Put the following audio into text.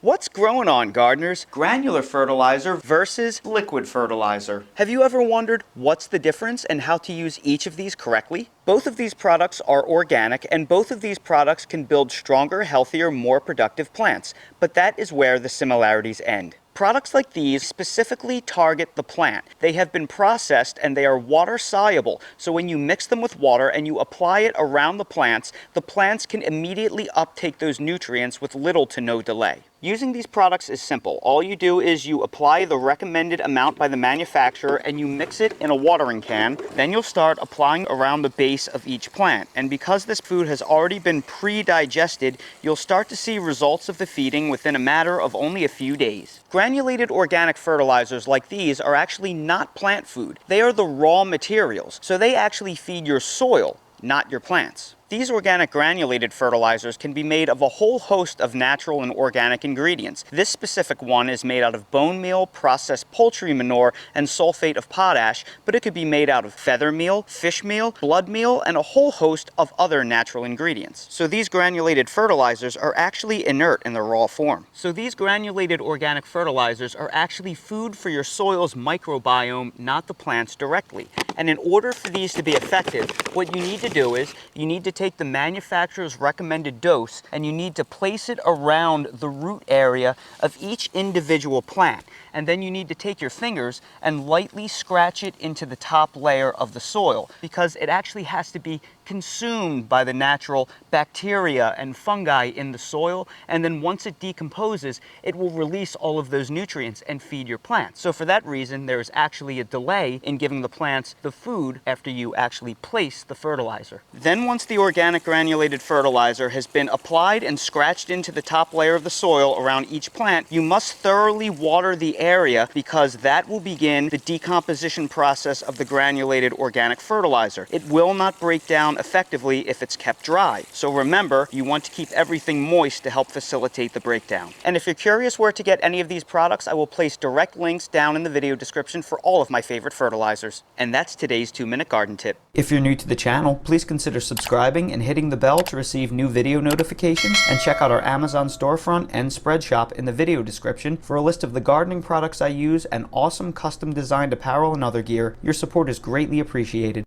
What's growing on, gardeners? Granular fertilizer versus liquid fertilizer. Have you ever wondered what's the difference and how to use each of these correctly? Both of these products are organic, and both of these products can build stronger, healthier, more productive plants. But that is where the similarities end. Products like these specifically target the plant. They have been processed and they are water soluble, so when you mix them with water and you apply it around the plants can immediately uptake those nutrients with little to no delay. Using these products is simple. All you do is you apply the recommended amount by the manufacturer and you mix it in a watering can. Then you'll start applying around the base of each plant. And because this food has already been pre-digested, you'll start to see results of the feeding within a matter of only a few days. Granulated organic fertilizers like these are actually not plant food. They are the raw materials, so they actually feed your soil, not your plants. These organic granulated fertilizers can be made of a whole host of natural and organic ingredients. This specific one is made out of bone meal, processed poultry manure, and sulfate of potash, but it could be made out of feather meal, fish meal, blood meal, and a whole host of other natural ingredients. So these granulated fertilizers are actually inert in their raw form. So these granulated organic fertilizers are actually food for your soil's microbiome, not the plants directly. And in order for these to be effective, what you need to do is you need to take the manufacturer's recommended dose and you need to place it around the root area of each individual plant. And then you need to take your fingers and lightly scratch it into the top layer of the soil, because it actually has to be consumed by the natural bacteria and fungi in the soil, and then once it decomposes, it will release all of those nutrients and feed your plants. So for that reason, there's actually a delay in giving the plants the food after you actually place the fertilizer. Then once the organic granulated fertilizer has been applied and scratched into the top layer of the soil around each plant, you must thoroughly water the area, because that will begin the decomposition process of the granulated organic fertilizer. It will not break down effectively if it's kept dry. So remember, you want to keep everything moist to help facilitate the breakdown. And if you're curious where to get any of these products, I will place direct links down in the video description for all of my favorite fertilizers. And that's today's 2-minute garden tip. If you're new to the channel, please consider subscribing and hitting the bell to receive new video notifications, and check out our Amazon storefront and spread shop in the video description for a list of the gardening products I use and awesome custom designed apparel and other gear. Your support is greatly appreciated.